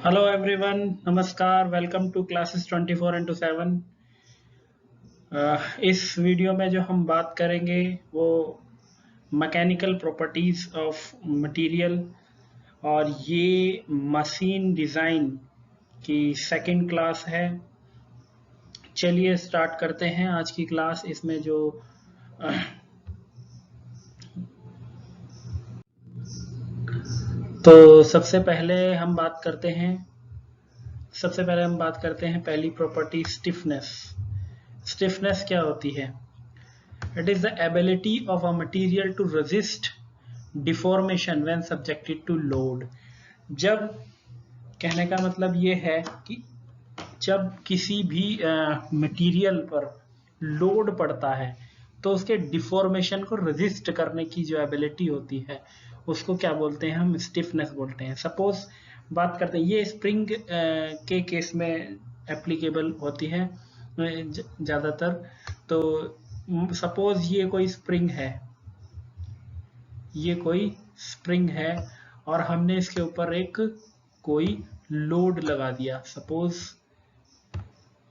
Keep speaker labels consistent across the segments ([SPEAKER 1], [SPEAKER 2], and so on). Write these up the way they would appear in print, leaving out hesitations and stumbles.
[SPEAKER 1] Hello everyone, नमस्कार। Welcome to classes 24x7। इस video में जो हम बात करेंगे वो मैकेनिकल प्रॉपर्टीज ऑफ मटेरियल और ये मशीन डिज़ाइन की सेकंड क्लास है। चलिए स्टार्ट करते हैं आज की क्लास। इसमें जो तो सबसे पहले हम बात करते हैं पहली प्रॉपर्टी, स्टिफनेस। स्टिफनेस क्या होती है? It is the ability of a material to resist deformation when subjected to load। जब कहने का मतलब ये है कि जब किसी भी मटेरियल पर लोड पड़ता है तो उसके डिफॉर्मेशन को रेजिस्ट करने की जो एबिलिटी होती है उसको क्या बोलते हैं? हम स्टिफनेस बोलते हैं। सपोज बात करते हैं, ये स्प्रिंग के केस में एप्लीकेबल होती है ज़्यादातर। तो सपोज ये कोई स्प्रिंग है और हमने इसके ऊपर एक कोई लोड लगा दिया। सपोज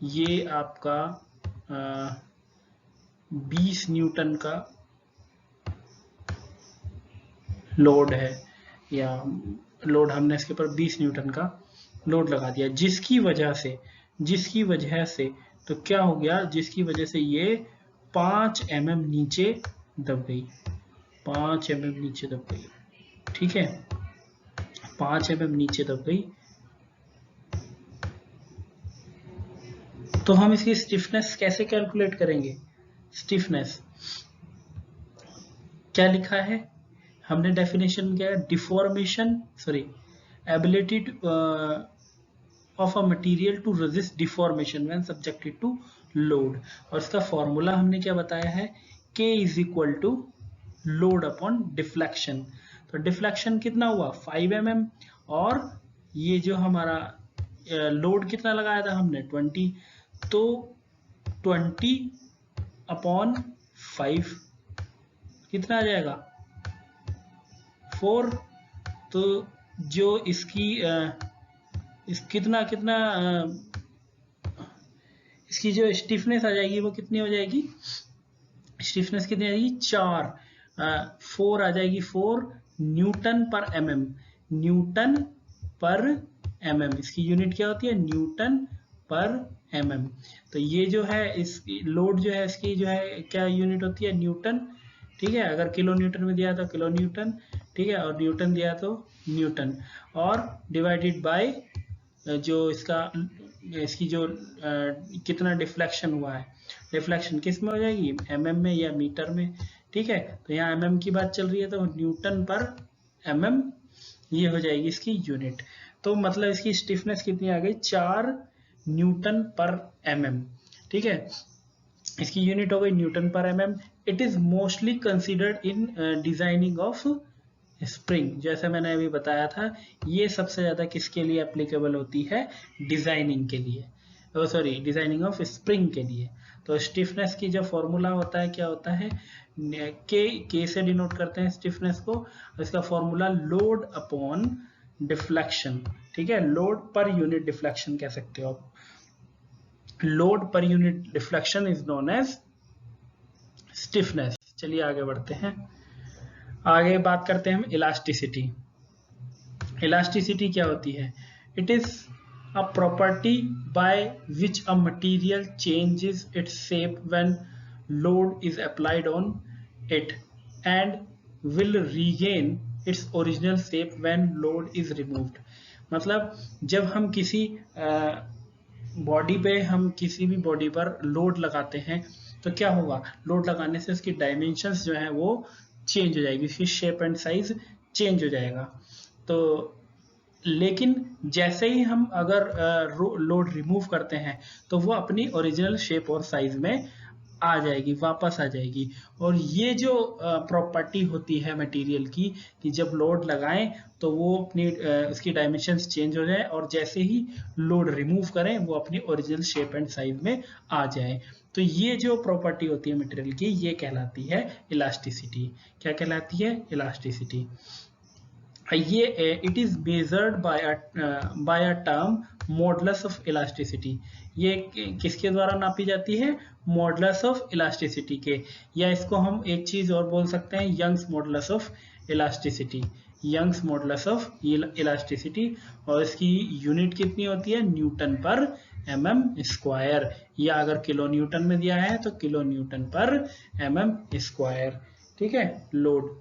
[SPEAKER 1] ये आपका 20 न्यूटन का लोड है, या लोड हमने इसके ऊपर 20 न्यूटन का लोड लगा दिया, जिसकी वजह से तो क्या हो गया? जिसकी वजह से ये 5 mm नीचे दब गई। 5 mm नीचे दब गई, ठीक है, 5 mm नीचे दब गई। तो हम इसकी स्टिफनेस कैसे कैलकुलेट करेंगे? स्टिफनेस क्या लिखा है हमने? डेफिनेशन क्या है? Ability of a material to resist deformation when subjected to load. और इसका फॉर्मूला हमने क्या बताया है? K is equal to load upon deflection. तो डिफ्लेक्शन कितना हुआ? 5 mm, और ये जो हमारा लोड कितना लगाया था हमने? 20। तो 20 अपॉन 5 कितना आ जाएगा? 4। तो जो इसकी इसकी जो स्टिफनेस आ जाएगी वो कितनी हो जाएगी? स्टिफनेस कितनी आ जाएगी? 4। 4 आ जाएगी, 4 न्यूटन पर mm। न्यूटन पर mm, इसकी यूनिट क्या होती है? न्यूटन पर mm। तो ये जो है इस लोड जो है इसकी जो है क्या यूनिट होती है? न्यूटन, ठीक है। अगर किलो न्यूटन में दिया तो किलो न्यूटन, ठीक है, और न्यूटन दिया तो न्यूटन, और डिवाइडेड बाय जो इसकी जो कितना डिफ्लेक्शन हुआ है। डिफ्लेक्शन किस में हो जाएगी? mm में या मीटर में, ठीक है। तो यहाँ mm की बात चल रही है तो न्यूटन पर mm ये हो जाएगी इसकी यूनिट। तो मतलब इसकी स्टिफनेस कितनी आ गई? 4 न्यूटन पर mm, ठीक है। इसकी यूनिट हो गई न्यूटन पर mm। It is mostly considered in designing of spring. जैसे मैंने अभी बताया था, ये सबसे ज्यादा किसके लिए एप्लीकेबल होती है? डिजाइनिंग के लिए, डिजाइनिंग ऑफ स्प्रिंग के लिए। तो स्टिफनेस की जो फॉर्मूला होता है क्या होता है? के से डिनोट करते हैं स्टिफनेस को। इसका फॉर्मूला लोड अपॉन डिफ्लेक्शन, ठीक है। लोड पर यूनिट डिफ्लेक्शन कह सकते हो आप। लोड पर unit deflection is known as stiffness. चलिए आगे बढ़ते हैं। आगे बात करते हैं हम इलास्टिसिटी। इलास्टिसिटी क्या होती है? It is a property by which a material changes its shape when load is applied on it and will regain its original shape when load is removed. मतलब जब हम किसी किसी भी बॉडी पर लोड लगाते हैं तो क्या होगा? लोड लगाने से उसकी डायमेंशंस जो है वो चेंज हो जाएगी, उसकी शेप एंड साइज चेंज हो जाएगा। तो लेकिन जैसे ही हम अगर लोड रिमूव करते हैं तो वो अपनी ओरिजिनल शेप और साइज में आ जाएगी, वापस आ जाएगी। और ये जो प्रॉपर्टी होती है मटेरियल की कि जब लोड लगाएं तो वो अपनी उसकी डायमेंशंस चेंज हो जाए, और जैसे ही लोड रिमूव करें वो अपनी ओरिजिनल शेप एंड साइज में आ जाए। तो ये जो प्रॉपर्टी होती है मटेरियल की, ये कहलाती है इलास्टिसिटी। क्या कहलाती है? इलास्टिसिटी। ये it is measured by a term modulus of elasticity. ये किसके द्वारा नापी जाती है? मॉडुलस ऑफ इलास्टिसिटी के, या इसको हम एक चीज और बोल सकते हैं, Young's modulus of elasticity. Young's modulus of elasticity, और इसकी यूनिट कितनी होती है? न्यूटन पर एमएम स्क्वायर, या अगर किलो न्यूटन में दिया है तो किलो न्यूटन पर एमएम स्क्वायर। ठीक है, लोड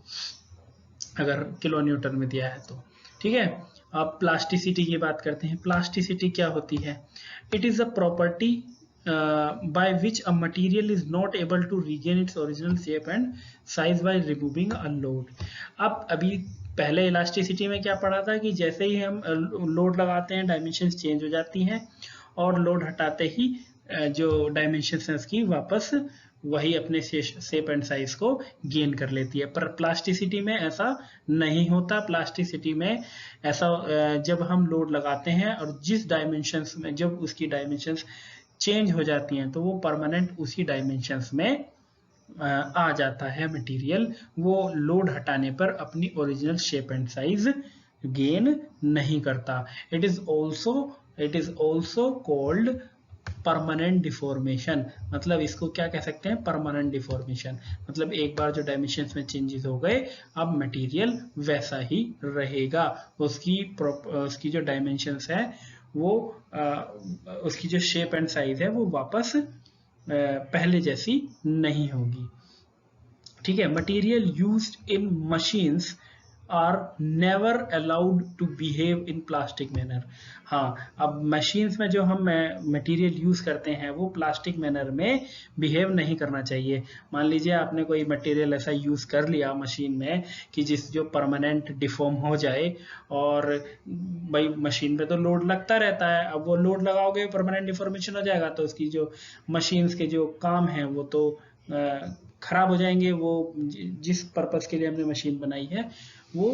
[SPEAKER 1] अगर किलो न्यूटन में दिया है तो। ठीक है, अब प्लास्टिसिटी की बात करते हैं। प्लास्टिसिटी क्या होती है? It is a property by which a material is not able to regain its original shape and size by removing a load. अब अभी पहले इलास्टिसिटी में क्या पढ़ा था कि जैसे ही हम लोड लगाते हैं डायमेंशंस चेंज हो जाती हैं, और लोड हटाते ही जो डायमेंशंस हैं उसकी वापस वही अपने शेप एंड साइज को गेन कर लेती है। पर प्लास्टिसिटी में ऐसा नहीं होता। प्लास्टिसिटी में ऐसा जब हम लोड लगाते हैं और जिस डायमेंशंस में जब उसकी डायमेंशंस चेंज हो जाती हैं तो वो परमानेंट उसी डायमेंशंस में आ जाता है मटेरियल। वो लोड हटाने पर अपनी original shape and size gain नहीं करता। It is also called permanent deformation. मतलब इसको क्या कह सकते हैं? Permanent deformation. मतलब एक बार जो डायमेंशंस में चेंजेस हो गए, अब मटेरियल वैसा ही रहेगा। उसकी जो डायमेंशंस है वो उसकी जो शेप एंड साइज है वो वापस पहले जैसी नहीं होगी। ठीक है, material used in machines are never allowed to behave in plastic manner. हाँ, अब मशीन्स में जो हम मटेरियल यूज करते हैं वो प्लास्टिक मैनर में बिहेव नहीं करना चाहिए। मान लीजिए आपने कोई मटेरियल ऐसा यूज कर लिया मशीन में कि जो परमानेंट डिफॉर्म हो जाए, और भाई मशीन पे तो लोड लगता रहता है, अब वो लोड लगाओगे परमानेंट डिफॉर्मेशन हो जाएगा तो उसकी जो मशीन्स के जो काम है वो तो खराब हो जाएंगे। वो जिस पर्पस के लिए हमने मशीन बनाई है वो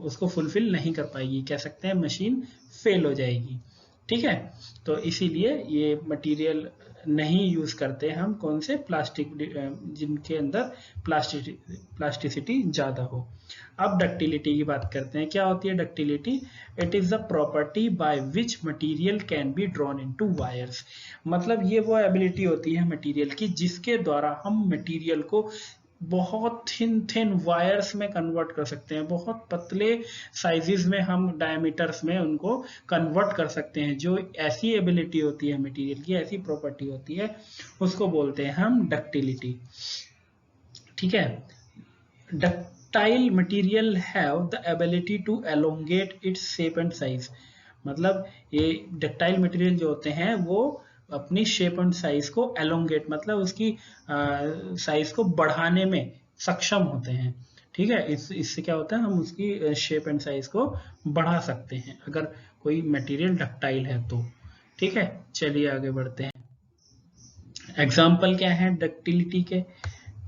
[SPEAKER 1] उसको फुलफिल नहीं कर पाएगी, कह सकते हैं मशीन फेल हो जाएगी। ठीक है, तो इसीलिए ये मटेरियल नहीं यूज करते हम कौन से? प्लास्टिक, जिनके अंदर प्लास्टिसिटी ज्यादा हो। अब डक्टिलिटी की बात करते हैं। क्या होती है ductility? It is the property by which material can be drawn into wires. मतलब ये वो एबिलिटी होती है मटेरियल की जिसके द्वारा हम मटेरियल को बहुत थिन वायर्स में कन्वर्ट कर सकते हैं। बहुत पतले साइजेस में हम डायमीटर्स में उनको कन्वर्ट कर सकते हैं। जो ऐसी एबिलिटी होती है मटेरियल की, ऐसी प्रॉपर्टी होती है, उसको बोलते हैं हम डक्टिलिटी। ठीक है, ductile material have the ability to elongate its shape and size. मतलब ये डक्टाइल मटेरियल जो होते हैं वो अपनी शेप एंड साइज को एलोंगेट, मतलब उसकी साइज को बढ़ाने में सक्षम होते हैं। ठीक है, इससे क्या होता है? हम उसकी शेप एंड साइज को बढ़ा सकते हैं अगर कोई मटेरियल डक्टाइल है तो। ठीक है, चलिए आगे बढ़ते हैं। एग्जाम्पल क्या है डक्टिलिटी के?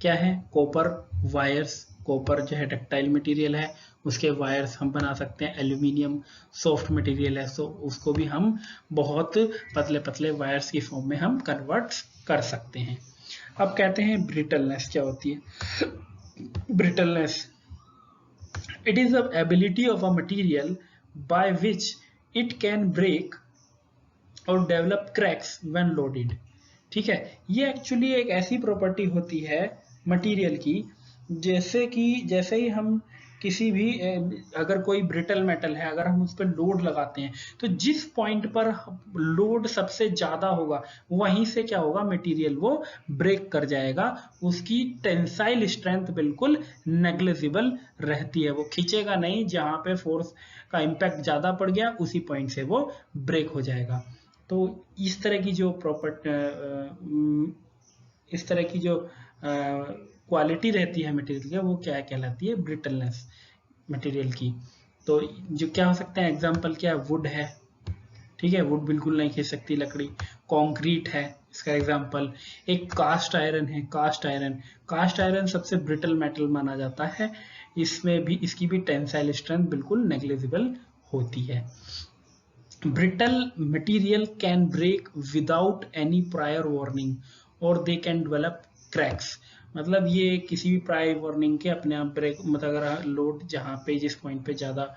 [SPEAKER 1] क्या है? Copper wires. कॉपर जो है डक्टाइल मटेरियल है, उसके वायर्स हम बना सकते हैं। एल्यूमिनियम सॉफ्ट मटेरियल है, सो उसको भी हम बहुत पतले पतले वायर्स की फॉर्म में हम कन्वर्ट कर सकते हैं। अब कहते हैं ब्रिटलनेस क्या होती है? Brittleness, it is the ability of a material by which it can break और डेवलप क्रैक्स व्हेन लोडेड। ठीक है, ये एक्चुअली एक ऐसी प्रॉपर्टी होती है मटेरियल की, जैसे ही हम किसी भी अगर कोई ब्रिटल मेटल है, अगर हम उस पर लोड लगाते हैं तो जिस पॉइंट पर लोड सबसे ज्यादा होगा वहीं से क्या होगा? मटेरियल वो ब्रेक कर जाएगा। उसकी टेंसाइल स्ट्रेंथ बिल्कुल नेग्लिजिबल रहती है, वो खींचेगा नहीं। जहां पे फोर्स का इम्पैक्ट ज्यादा पड़ गया उसी पॉइंट से वो ब्रेक हो जाएगा। तो इस तरह की जो इस तरह की जो क्वालिटी रहती है मटेरियल की वो क्या कहलाती है? ब्रिटलनेस मटेरियल की। तो जो क्या हो सकता है? एग्जांपल क्या है? वुड है। ठीक है, वुड बिल्कुल नहीं खींच सकती लकड़ी। कंक्रीट है इसका एग्जांपल। एक कास्ट आयरन है। कास्ट आयरन सबसे ब्रिटल मेटल माना जाता है। इसमें भी इसकी भी टेंसाइल स्ट्रेंथ बिल्कुल नेग्लिजिबल होती है। Brittle material can break without any prior warning or they can develop cracks. मतलब ये किसी भी प्रायर वार्निंग के अपने आप ब्रेक, मतलब अगर लोड जहाँ पे जिस पॉइंट पे ज़्यादा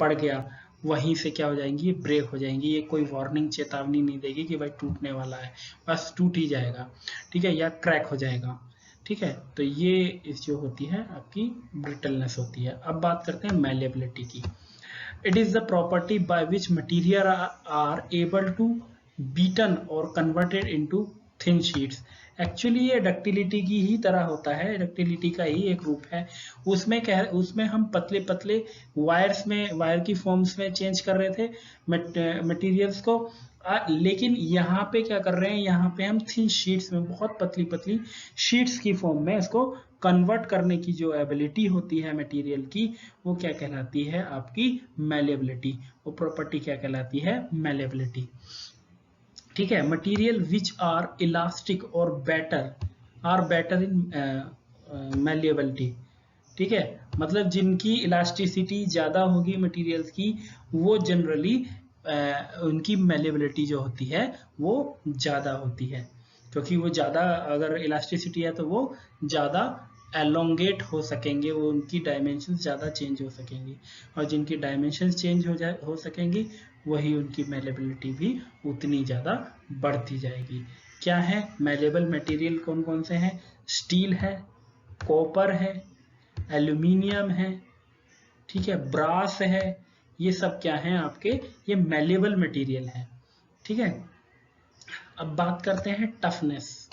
[SPEAKER 1] पड़ गया वहीं से क्या हो जाएंगी, ब्रेक हो जाएंगी। ये कोई वार्निंग चेतावनी नहीं देगी कि भाई टूटने वाला है, बस टूट ही जाएगा, ठीक है, या क्रैक हो जाएगा, ठीक है। तो ये इस जो होती है आपकी ब्रिटलनेस होती है। अब बात करते हैं मैलिएबिलिटी की। It is the property by which material are able to beaten और converted into thin sheets. Actually ये डक्टिलिटी की ही तरह होता है, डक्टिलिटी का ही एक रूप है। उसमें हम पतले पतले वायर्स में, वायर की फॉर्म्स में चेंज कर रहे थे मटेरियल्स को, लेकिन यहाँ पे क्या कर रहे हैं, यहाँ पे हम थिन शीट्स में, बहुत पतली पतली शीट्स की फॉर्म में इसको कन्वर्ट करने की जो एबिलिटी होती है मटेरियल की, वो क्या कहलाती है, आपकी मैलिएबिलिटी। वो प्रॉपर्टी क्या कहलाती है, मैलिएबिलिटी, ठीक है। मटेरियल विच आर इलास्टिक और बेटर इन मैलिएबिलिटी, ठीक है, मतलब जिनकी इलास्टिसिटी ज़्यादा होगी मटेरियल्स की, वो जनरली उनकी मैलिएबिलिटी जो होती है वो ज़्यादा होती है, क्योंकि वो ज़्यादा, अगर इलास्टिसिटी है तो वो ज़्यादा एलोंगेट हो सकेंगे, वो उनकी डायमेंशन ज़्यादा चेंज हो सकेंगी, और जिनकी डायमेंशन चेंज हो सकेंगी वही उनकी मैलिएबिलिटी भी उतनी ज़्यादा बढ़ती जाएगी। क्या है मैलिएबल मटेरियल, कौन कौन से हैं, स्टील है, कॉपर है, एल्यूमिनियम है, ठीक है, ब्रास है, ये सब क्या है आपके, ये मैलिएबल मटेरियल है, ठीक है। अब बात करते हैं टफनेस।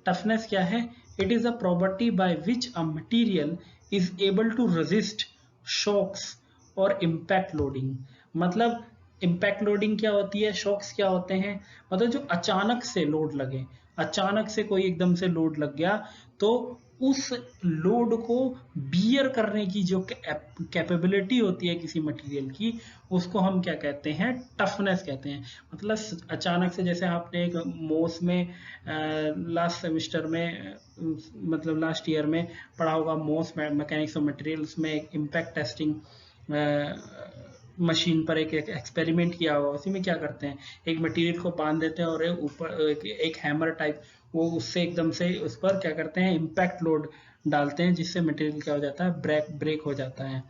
[SPEAKER 1] टफनेस क्या है, it is a property by which a material is able to resist shocks और इम्पैक्ट लोडिंग। मतलब इम्पैक्ट लोडिंग क्या होती है, शॉक्स क्या होते हैं, मतलब जो अचानक से लोड लगे, अचानक से कोई एकदम से लोड लग गया, तो उस लोड को बियर करने की जो कैपेबिलिटी होती है किसी मटेरियल की, उसको हम क्या कहते हैं, टफनेस कहते हैं। मतलब अचानक से, जैसे आपने एक मोस में लास्ट सेमेस्टर में, मतलब लास्ट ईयर में पढ़ा होगा, मोस मैकेनिक्स ऑफ मटेरियल्स में एक इम्पैक्ट टेस्टिंग मशीन पर एक एक्सपेरिमेंट किया हुआ। उसी में क्या करते हैं, एक मटेरियल को बांध देते हैं और ऊपर एक हैमर टाइप, वो उससे एकदम से उस पर क्या करते हैं, इम्पैक्ट लोड डालते हैं, जिससे मटेरियल क्या हो जाता है, ब्रेक हो जाता है।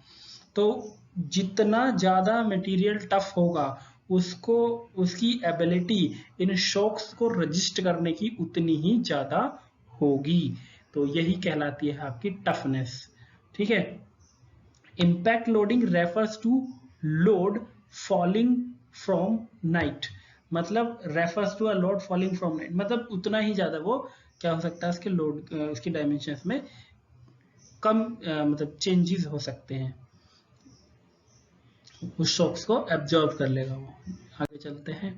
[SPEAKER 1] तो जितना ज़्यादा मटेरियल टफ होगा, उसको, उसकी एबिलिटी इन शॉक्स को रजिस्ट करने की उतनी ही ज़्यादा होगी। तो यही कहलाती है आपकी टफनेस, ठीक है। Impact loading refers to load falling from night, मतलब refers to a load falling from night, मतलब उतना ही ज्यादा वो क्या हो सकता है, उसके लोड, उसकी डायमेंशंस में कम मतलब चेंजेस हो सकते हैं, उस शॉक्स को एब्जॉर्ब कर लेगा वो। आगे चलते हैं,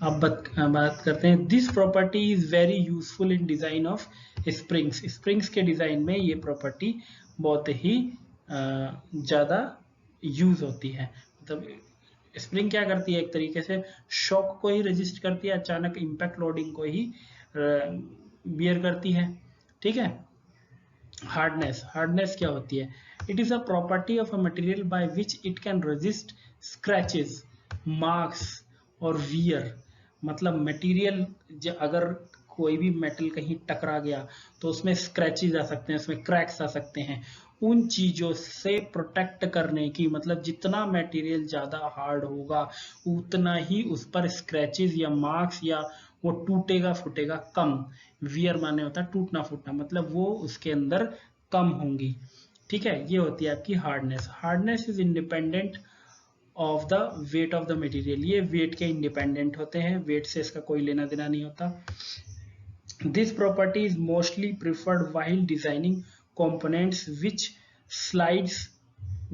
[SPEAKER 1] अब बात करते हैं, this property is very useful in design of springs. Springs के डिजाइन में ये प्रॉपर्टी बहुत ही ज़्यादा यूज होती है। मतलब स्प्रिंग क्या करती है, एक तरीके से शॉक को ही रजिस्ट करती है, अचानक इम्पैक्ट लोडिंग को ही बियर करती है, ठीक है। हार्डनेस, हार्डनेस क्या होती है, it is a property of a material by which it can resist scratches, marks और वियर। मतलब मटेरियल अगर कोई भी मेटल कहीं टकरा गया तो उसमें स्क्रैचेस आ सकते हैं, उसमें क्रैक्स आ सकते हैं, उन चीजों से प्रोटेक्ट करने की, मतलब जितना मटेरियल ज्यादा हार्ड होगा उतना ही उस पर स्क्रैचेस या मार्क्स या वो टूटेगा फूटेगा कम। वियर माने होता है टूटना फूटना, मतलब वो उसके अंदर कम होंगी, ठीक है। ये होती है आपकी hardness. Hardness is independent of the weight of the material, ये वेट के इंडिपेंडेंट होते हैं, वेट से इसका कोई लेना देना नहीं होता। This property is mostly preferred while designing components which slides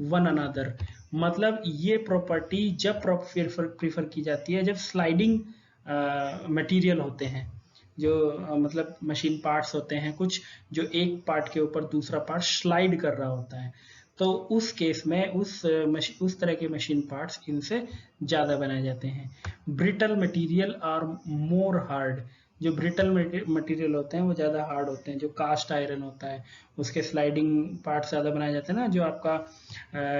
[SPEAKER 1] one another. मतलब ये प्रॉपर्टी जब प्रीफर की जाती है जब स्लाइडिंग मटेरियल होते हैं, जो मतलब मशीन पार्ट्स होते हैं कुछ, जो एक पार्ट के ऊपर दूसरा पार्ट स्लाइड कर रहा होता है, तो उस केस में उस तरह के मशीन पार्ट्स इनसे ज़्यादा बनाए जाते हैं। Brittle material are more hard, जो ब्रिटल मटेरियल होते हैं वो ज़्यादा हार्ड होते हैं। जो कास्ट आयरन होता है उसके स्लाइडिंग पार्ट्स ज़्यादा बनाए जाते हैं ना। जो आपका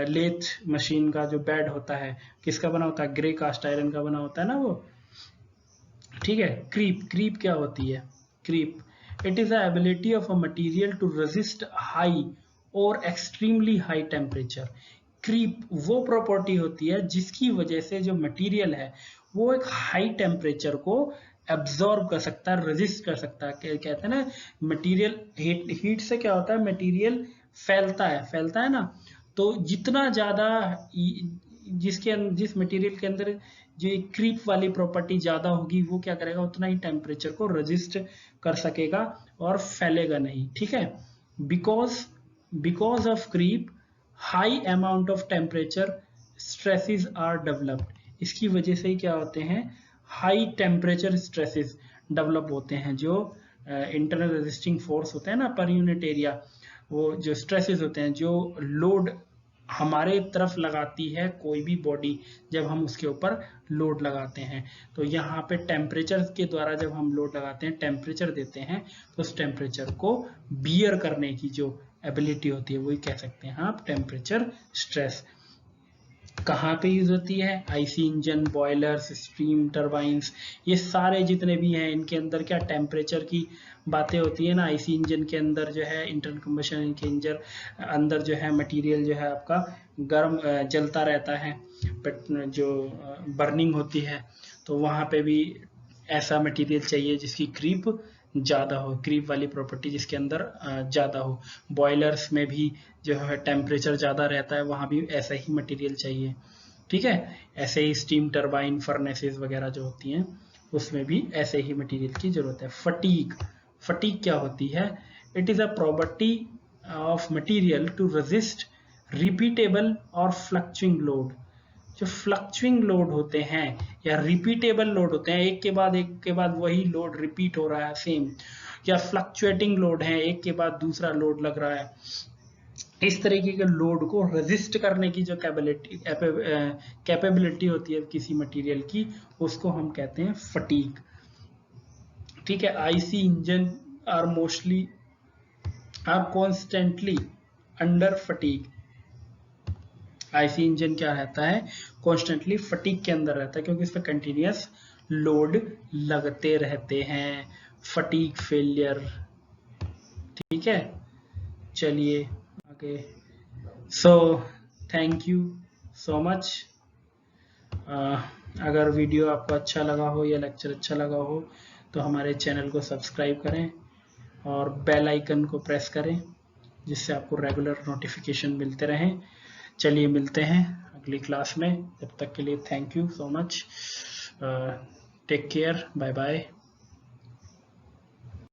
[SPEAKER 1] लेथ मशीन का जो बेड होता है किसका बना होता है, ग्रे कास्ट आयरन का बना होता है ना वो, ठीक है। क्रीप, क्रीप क्या होती है, creep it is the ability of a material to resist high और एक्सट्रीमली हाई टेम्परेचर। क्रीप वो प्रॉपर्टी होती है जिसकी वजह से जो मटेरियल है वो एक हाई टेम्परेचर को एब्जॉर्ब कर सकता है, रेजिस्ट कर सकता है। कहते हैं ना मटेरियल हीट से क्या होता है, मटेरियल फैलता है ना। तो जितना ज्यादा जिस मटेरियल के अंदर जो क्रीप वाली प्रॉपर्टी ज्यादा होगी वो क्या करेगा, उतना ही टेम्परेचर को रेजिस्ट कर सकेगा और फैलेगा नहीं। ठीक है, because of creep high amount of temperature stresses are developed. इसकी वजह से ही क्या होते हैं, हाई टेम्परेचर स्ट्रेसेस डेवलप होते हैं। जो इंटरनल रेजिस्टिंग फोर्स होते हैं ना पर यूनिट एरिया, वो जो स्ट्रेसेस होते हैं, जो लोड हमारे तरफ लगाती है कोई भी बॉडी, जब हम उसके ऊपर लोड लगाते हैं, तो यहाँ पे टेम्परेचर के द्वारा जब हम लोड लगाते हैं, टेम्परेचर देते हैं, तो उस टेम्परेचर को बियर करने की जो एबिलिटी होती है वही कह सकते हैं आप टेम्परेचर स्ट्रेस। कहाँ पे यूज होती है, IC engine, boilers, steam turbines, ये सारे जितने भी हैं इनके अंदर क्या टेम्परेचर की बातें होती है ना। आईसी इंजन के अंदर जो है, इंटरनल कंबशन के इंजन अंदर जो है मटेरियल जो है आपका गर्म जलता रहता है, बट जो बर्निंग होती है, तो वहाँ पे भी ऐसा मटेरियल चाहिए जिसकी क्रीप ज़्यादा हो, क्रीप वाली प्रॉपर्टी जिसके अंदर ज़्यादा हो। बॉयलर्स में भी जो है टेम्परेचर ज़्यादा रहता है, वहाँ भी ऐसा ही मटेरियल चाहिए। ठीक है, ऐसे ही स्टीम टरबाइन, फर्नेसेस वगैरह जो होती हैं उसमें भी ऐसे ही मटेरियल की जरूरत है। फटीग क्या होती है, it is a property of material to resist repeatable और फ्लक्चुइंग लोड। जो फ्लक्चुइंग लोड होते हैं या रिपीटेबल लोड होते हैं, एक के बाद वही लोड रिपीट हो रहा है सेम, या फ्लक्चुएटिंग लोड है, एक के बाद दूसरा लोड लग रहा है, इस तरीके के लोड को रेजिस्ट करने की जो कैपेबिलिटी होती है किसी मटेरियल की, उसको हम कहते हैं फटीग। ठीक है, IC engine are mostly constantly under fatigue. IC engine क्या रहता है, कॉन्स्टेंटली फटीग के अंदर रहता है, क्योंकि इस पर कंटिन्यूस लोड लगते रहते हैं। Fatigue failure. ठीक है, चलिए आगे। So thank you so much. अगर वीडियो आपको अच्छा लगा हो या लेक्चर अच्छा लगा हो तो हमारे चैनल को सब्सक्राइब करें और बेल आइकन को प्रेस करें, जिससे आपको रेगुलर नोटिफिकेशन मिलते रहें। चलिए मिलते हैं अगली क्लास में, तब तक के लिए thank you so much. Take care, bye bye.